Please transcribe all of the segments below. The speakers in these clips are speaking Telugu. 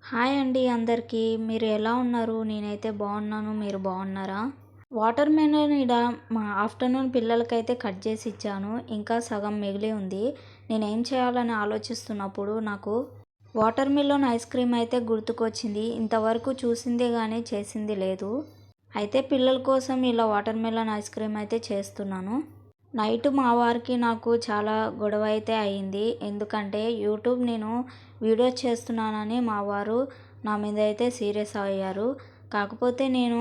హాయ్ అండి అందరికీ. మీరు ఎలా ఉన్నారు? నేనైతే బాగున్నాను. మీరు బాగున్నారా? వాటర్ మెలన్ మా ఆఫ్టర్నూన్ పిల్లలకైతే కట్ చేసి ఇచ్చాను. ఇంకా సగం మిగిలి ఉంది. నేనేం చేయాలని ఆలోచిస్తున్నప్పుడు నాకు వాటర్ మెలన్ ఐస్ క్రీమ్ అయితే గుర్తుకొచ్చింది. ఇంతవరకు చూసిందే కానీ చేసింది లేదు. అయితే పిల్లల కోసం ఇలా వాటర్ మెలన్ ఐస్ క్రీమ్ అయితే చేస్తున్నాను. నైట్ మా వారికి నాకు చాలా గొడవ అయితే అయింది. ఎందుకంటే యూట్యూబ్ నేను వీడియో చేస్తున్నానని మా వారు నా మీద అయితే సీరియస్ అయ్యారు. కాకపోతే నేను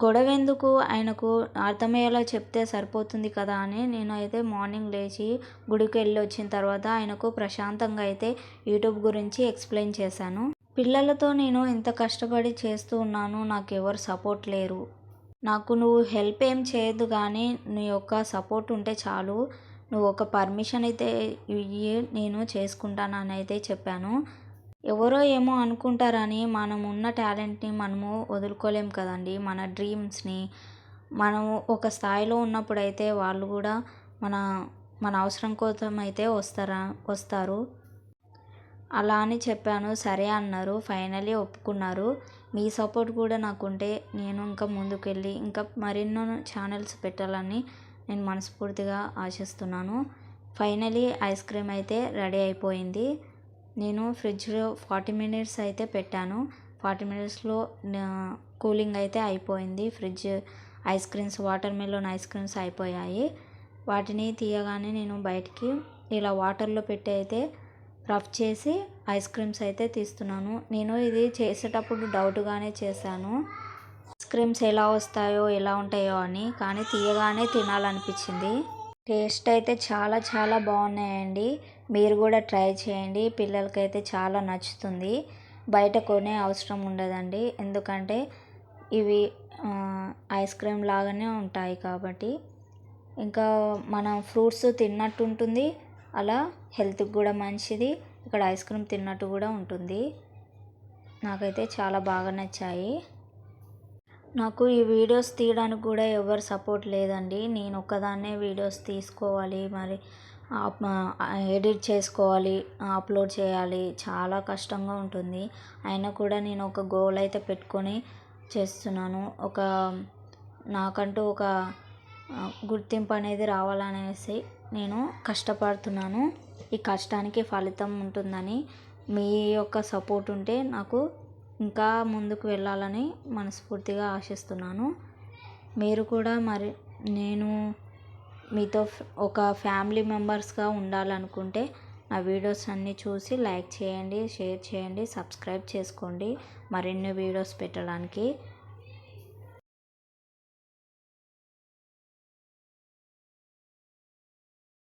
గొడవ ఎందుకు, ఆయనకు అర్థమయ్యేలా చెప్తే సరిపోతుంది కదా అని నేను అయితే మార్నింగ్ లేచి గుడికి వెళ్ళి వచ్చిన తర్వాత ఆయనకు ప్రశాంతంగా అయితే యూట్యూబ్ గురించి ఎక్స్ప్లెయిన్ చేశాను. పిల్లలతో నేను ఇంత కష్టపడి చేస్తూ ఉన్నాను, నాకు ఎవరు సపోర్ట్ లేరు. నాకు నువ్వు హెల్ప్ ఏం చేయొద్దు కానీ నీ యొక్క సపోర్ట్ ఉంటే చాలు. నువ్వు ఒక పర్మిషన్ అయితే ఇయ్యి, నేను చేసుకుంటానని అయితే చెప్పాను. ఎవరో ఏమో అనుకుంటారని మనం ఉన్న టాలెంట్ని మనము వదులుకోలేం కదండి. మన డ్రీమ్స్ని మనము ఒక స్థాయిలో ఉన్నప్పుడైతే వాళ్ళు కూడా మన మన అవసరం కోసం అయితే వస్తారు. అలా అని చెప్పాను. సరే అన్నారు. ఫైనలీ ఒప్పుకున్నారు. మీ సపోర్ట్ కూడా నాకుంటే నేను ఇంకా ముందుకెళ్ళి ఇంకా మరెన్నో ఛానల్స్ పెట్టాలని నేను మనస్ఫూర్తిగా ఆశిస్తున్నాను. ఫైనలీ ఐస్ క్రీమ్ అయితే రెడీ అయిపోయింది. నేను ఫ్రిడ్జ్లో 40 మినిట్స్ అయితే పెట్టాను. 40 మినిట్స్లో కూలింగ్ అయితే అయిపోయింది. Fridge ice creams, water melon ice creams అయిపోయాయి. వాటిని తీయగానే నేను బయటికి ఇలా వాటర్లో పెట్టి అయితే రఫ్ చేసి ఐస్ క్రీమ్స్ అయితే తీస్తున్నాను. నేను ఇది చేసేటప్పుడు డౌట్గానే చేశాను, ఐస్ క్రీమ్స్ ఎలా వస్తాయో ఎలా ఉంటాయో అని. కానీ తీయగానే తినాలనిపించింది. టేస్ట్ అయితే చాలా చాలా బాగున్నాయండి. మీరు కూడా ట్రై చేయండి. పిల్లలకైతే చాలా నచ్చుతుంది. బయట కొనే అవసరం ఉండదండి. ఎందుకంటే ఇవి ఐస్ క్రీమ్ లాగానే ఉంటాయి కాబట్టి. ఇంకా మనం ఫ్రూట్స్ తిన్నట్టు ఉంటుంది, అలా హెల్త్కి కూడా మంచిది. ఇక్కడ ఐస్ క్రీమ్ తిన్నట్టు కూడా ఉంటుంది. నాకైతే చాలా బాగా నచ్చాయి. నాకు ఈ వీడియోస్ తీయడానికి కూడా ఎవరు సపోర్ట్ లేదండి. నేను ఒక్కదాన్నే వీడియోస్ తీసుకోవాలి, మరి ఎడిట్ చేసుకోవాలి, అప్లోడ్ చేయాలి. చాలా కష్టంగా ఉంటుంది. అయినా కూడా నేను ఒక గోల్ అయితే పెట్టుకొని చేస్తున్నాను. నాకంటూ ఒక గుర్తింపు అనేది రావాలనేసి నేను కష్టపడుతున్నాను. ఈ కష్టానికి ఫలితం ఉంటుందని మీ యొక్క సపోర్ట్ ఉంటే నాకు ఇంకా ముందుకు వెళ్ళాలని మనస్ఫూర్తిగా ఆశిస్తున్నాను. మీరు కూడా మరి నేను మీతో ఒక ఫ్యామిలీ మెంబర్స్గా ఉండాలనుకుంటే నా వీడియోస్ అన్నీ చూసి లైక్ చేయండి, షేర్ చేయండి, సబ్స్క్రైబ్ చేసుకోండి మరిన్ని వీడియోస్ పెట్టడానికి.